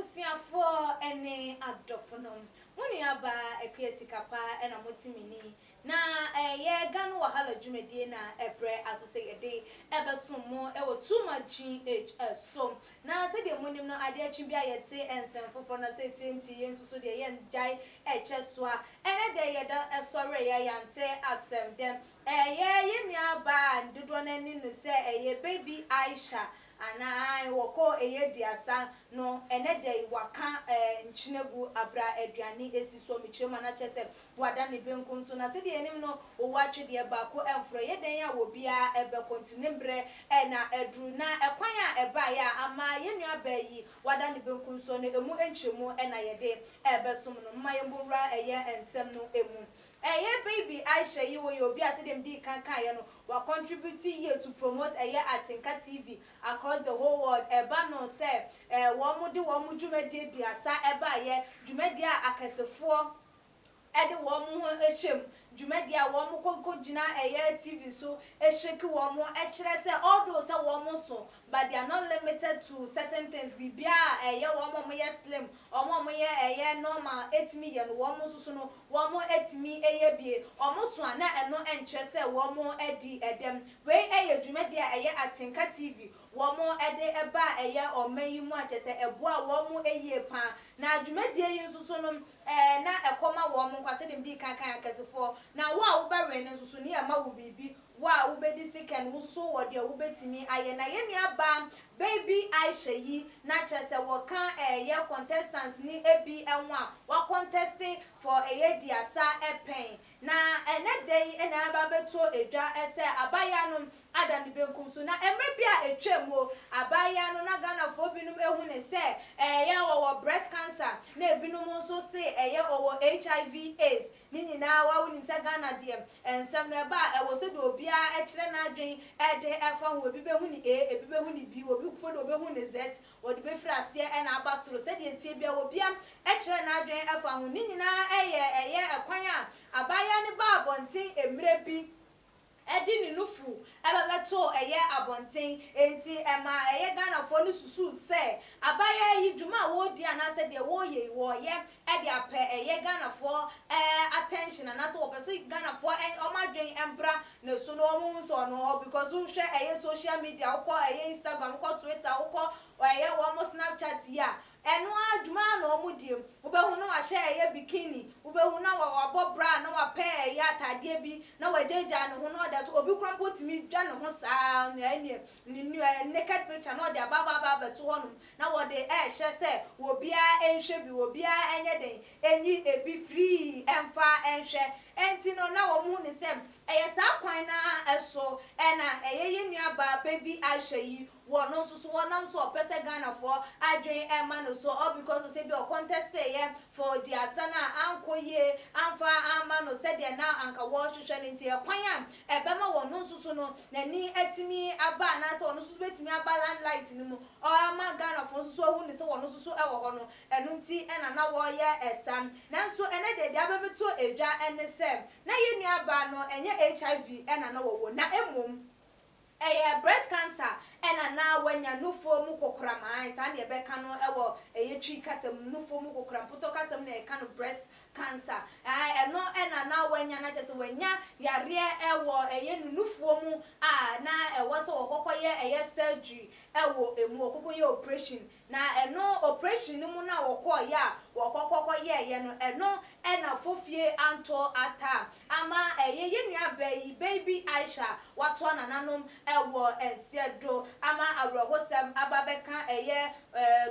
abusiafo ene adofonom muni aba ekwesikapa ena motimini na ye ganu wahala dwumedie na ebre asose yede ebesomo ewo too much so na se de munim no ade atwi bia yete ensemfofo na se tinti yensuso de ye ndai echesoa ene de ye da esore ye yante asem dem ye yemi aba ndodo na ni no se baby Aisha ana woko diasa no ene de waka nchinegu abra aduane esiso michema na chese wada ne benkum so na se de enim no owatwe de baako emfro ye den ya wo bia ebe continue bre na edru na ekwan a eba ya ama ye nua bayi wada ne benkum so no emu enchemu na ye de ebe som no mma ye mbura ensem no emu baby Aisha yi wo yo bia se dem di kankan ye no wa contribute here to promote Atinka TV across the whole world eba no say wo mu di wo mu dwumadi diasa eba ye dwumadi akasefo ede wo mu ho ehyem dwumadi a wo mu kokogina TV so eheki wo mu ekire say although say wo mu so but they are not limited to certain things bibia wo mu ye slim wo mu ye normal etimi ye no wo mu so no wo mu etimi bie wo mu so ana eno enkyere say wo mu edi edem we dwumadi a Atinka TV wo mu ede eba omayi mu achese eboa wo mu pa na dwumadi yi nsuso no na ekoma wo mu kwase dem di kankan akasefo na wo a wo ba we ne nsuso ne ya ma wo bibi wa wo be di second wo so wo de wo betimi aye na ye aba baby Aisha yi na chese wo kan contestants ni ebi enwa wa contesting for diasa pen na ene dey ena aba beto edwa ese abaya no ada ne benkum so na emre bia etwemo abaya no na Ghana fo binum ehu ne se wo breast cancer na ebinum so se wo HIV AIDS nini na wa wonim se Ghana de ensem no eba wo se de obia ekire na adwen ede efa ho obi behu ni ebi behu ni bi obi kupo de obehu ni z wo de befra ase na abasoro se de tie bia obia ekire na adwen efa ho nini na ekwan a abaya ne ba abonten emre bi edi ni nufu ebebeto abonten enti ema Ghana fo ni susu se abaya yi dwuma wo di anase de wo ye edi ape Ghana fo attention anase wo pese Ghana fo omadwen embra na so no mu so no because wo hwe social media wo ko Instagram wo ko Twitter wo ko wo mo Snapchat ya eno adwuma na omudiem obehu na wa share bikini obehu na wa bobra na wa pe atade bi na wa jeja no ho na oda to obi kwan potimi dwa no ho saa na naked picture na oda baba beto honum na wo de hye se wo bia enhwe bi wo bia enye den enyi ebi free emfa enhwe enti no na wo mu ne sem saa kwan na eso na nua ba baby Aisha yi wono so wonam so opese Ghana for adwen ema no so all because say be o contest for the asana ankoye amfa ama no said there now anka wo hwehwe nti kwan ebema wono so no nani atimi aba na se wono so betimi aba landlight ni mu o ama Ghana for so hu ni se wono so ewo ho no enu nti na wo ye esam nanso ene de ababeto edwa ene se na ye nua ba no enye HIV na wo na emom breast cancer na wanya nufo mu kokora mai sa ne be ka no ewo twi kasam nufo mu kokora poto kasam na ka no breast cancer eno na wanya na chese wanya yare ewo nufo mu na ewo so okokoye surgery ewo emu okokoye operation na eno operation mu na wokoye a wokokoye no eno na fofie anto ata ama nua baby Aisha wato na nanom ewo ensiedo ama awrohosem ababeka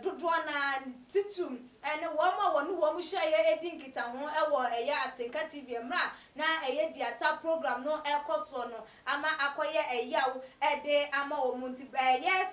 dodo na titum ene wo ma wo mu hye edinkita ho ewo Atinka TV emra na diasa program no ekoso no ama akoye yawo ede ama wo mu nti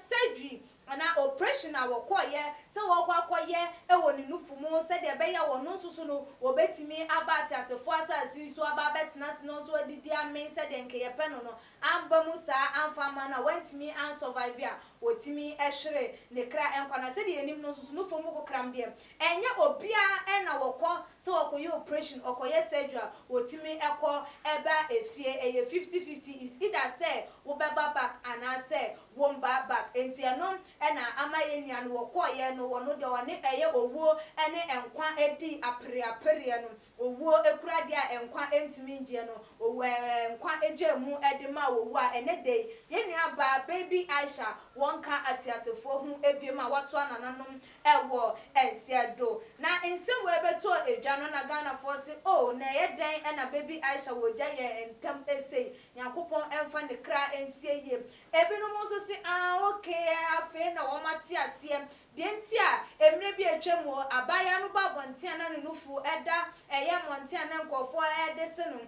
surgery na operation awokoye se wo kwakoye ewo ni nufu mu se de be ya wo no susu no obetimi abati asefo asasi so ababetena sino so adidi amen se de nke ye pe no amba mu sa amfa ma na wantimi an survive ya wotimi ehwere ne kra enkwa na se de enim no so no fom ko kram de enye obia na wokọ se wokoye operation okoye surgery wotimi ekọ eba efie eye 50-50 is either say wo beba back and I say womba back enti enom na amaye nua no wokoye no wono de one eye owo ene enkwa edi apre no owo ekura de a enkwa entimi ngie no owo enkwa ejemu edema owo a ene de yenua ba baby Aisha wonka atiasefo hu ebiema wato anananom ewo ensiedo na ense we beto edwa no na Ghana for say oh na ye den na baby Aisha woja ye entem esei yakopon emfa ne kra ensie ye ebinom so say okay afi na wo mate asiem dentia emre bi atwam abaya no babontia na nufu eda eye montia na nkofo edese no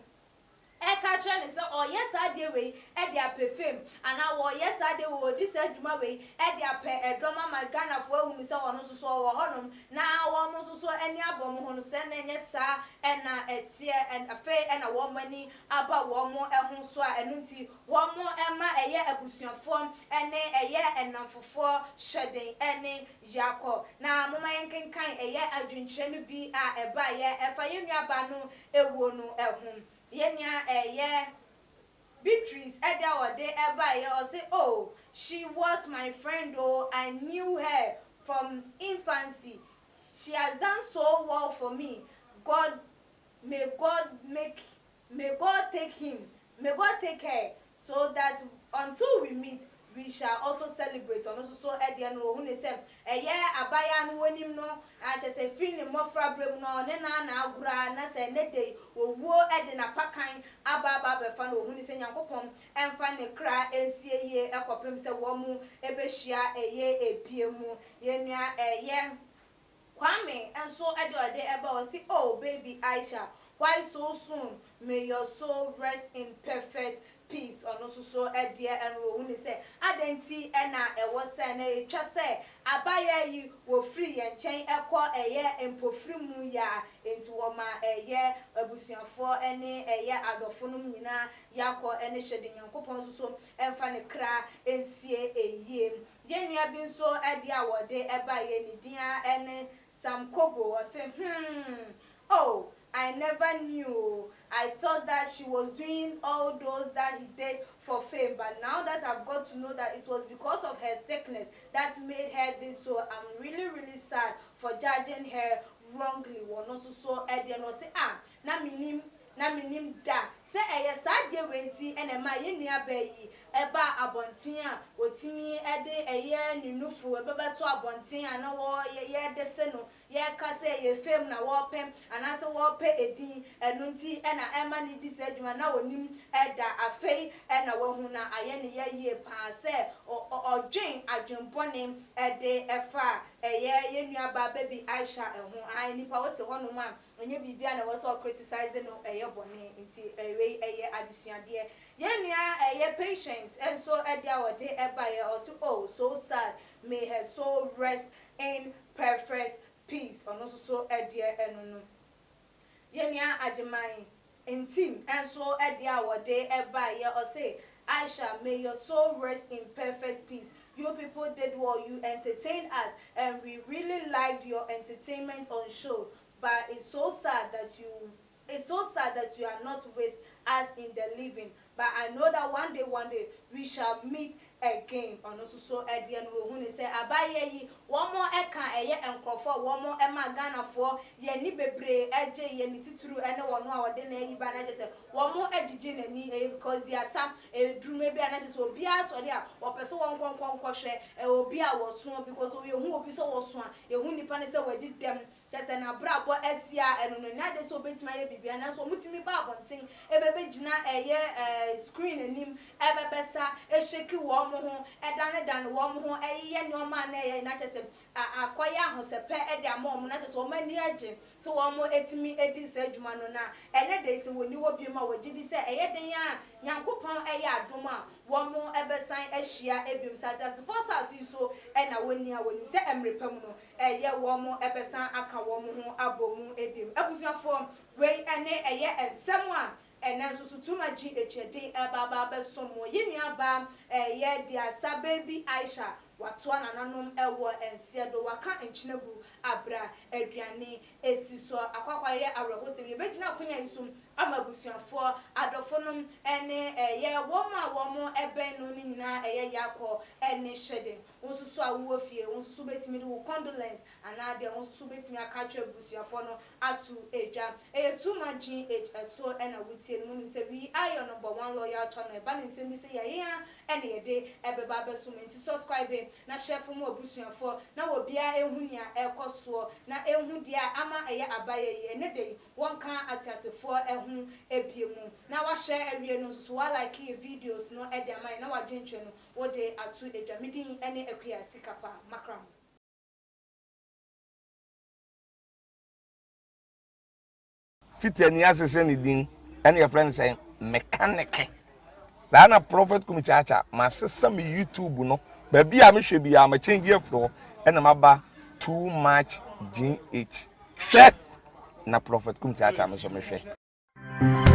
eka chane se o yes ade we e de apefem ana wo yes ade wo dis aduma we e de ape edoma magana fo ahunu se wono so wo honom na wo mo so ani abom ho no se na nye sa na etie en afe na wo mani aba wo mo ehun so a enunti wo mo ema eye abusuafo ene eye enamfofo hyeden ene Jacob na moma yenkenkan eye adwuntwe no bi a eba ye efa yenua ba no ewo no ehun yenya eye Beatrice eda ode eba ye o say oh she was my friend oh I knew her from infancy she has done so well for me may God take her so that until we meet we shall also celebrate on so ede no hu ne say eye abaya no wanim no a chese free ne mofra brem no ne na agura na say ne dey owuo ede na pakan aba be fa no hu ne say Nyankopon emfa ne kra ensie ye ekopem say wo mu ebehia eye ebiemu yenua eye Kwame enso ede ode eba o say oh baby Aisha why so soon may your soul rest in perfect peace ono so edie enro hu ni say adenti na ewo say na etwa say abaya yi wo free ye nchen ekọ eye empofri mu ya enti wo ma eye abusuafo ene eye adofo no nyina yakọ ene hyede Nyankopon so emfa ne kra ensie eyie yenua bi nso ede awode eba ye ni dia ene Sam Kogo was say oh I never knew. I thought that she was doing all those that he did for fame. But now that I've got to know that it was because of her sickness that made her this. So I'm really, really sad for judging her wrongly. One also saw Eddie and was say, na minim da. Say sadye wenti ene ma ye nua bayi eba abonten a otimi ede eye ninufu ebeba to abonten na wo ye de se no ye ka se ye fem na wo pem ana se wo pe edin enunti na ema ni di se adwuma na onim eda afei na wo hu na aye ne ye pa se odwen adwenbone ede efa ye nua ba baby Aisha ehu ai nipa wote hono ma onye bibia na wo so criticize no eye bone nti eye adisuade yenua eye patience and so edia wode eba ye also oh so sad may her soul rest in perfect peace ono so edia enunu yenua ajeman intim and so edia wode eba ye o say Aisha may your soul rest in perfect peace. You people did well, you entertained us and we really liked your entertainment on show, but it's so sad that you are not with us in the living. But I know that one day we shall meet again. On also so Eddie and Rohuni say abaye yi one more eka eye enkrofo one more ema Ghana for ye ni bebre eje ye ni tituru ene wono a wode na yi ba na je say one more ejije na ni because there are some drume bi na je so obi aso de a opese won konkon hwe obi a woso because we hu obi so woso a ye hu nipa ne say wadi dem just na brabo asia eno no na de so betima ye bibia na so mutimi ba abonten ebebe gina eye screen anim ebebesa esheki wo mo ho edane wo mo ho eye nyoma na ye na chese akoya ahosepe ede amom na chese wo mani age so wo mo etimi edi se adwuma no na ene de se woni wo bi ma wagidi se eye den ya Nyankopon eye adoma wo mo ebesan ahia ebim satas for sasi so na woni a woni se emrepam no eye wo mo ebesan aka wo mo ho abomu ebim abusuafo we ene eye ensem a ena so tuma ji echede baba besomo yenua ba ye dia sa baby Aisha watoa nananom ewo ense do waka enchinagu abra aduane esiso akwakwa ye awrego se bi begina akonya nsum ama busuafo adofonom ene ye womo eben no nyina yakọ ene shede wonsusu awo fie wonsusu betimi de wo condolence anade wonsusu betimi akatwa busuafo no atu edwa too much so ena wutie no nim se we are number 1 loyal channel ba nim se bi se ye ya ene ye de ebeba beso menti subscribe na share for mo busuafo na wo bia ehunia ekoso na ehu dia ama abaye ye ne de wonka atiasefo ehu ebiemu na wa share awie no so wa like videos no e de amai na wa dwentwe no wo de atu edwa midin ene ekuya sikapa makram fitani asese ni din ene your friend say mechanic na prophet kumichacha ma sesa me YouTube no ba bia me hwe bia ma change afro ene maba too much gh hwe na prophet kumichacha me so me hwe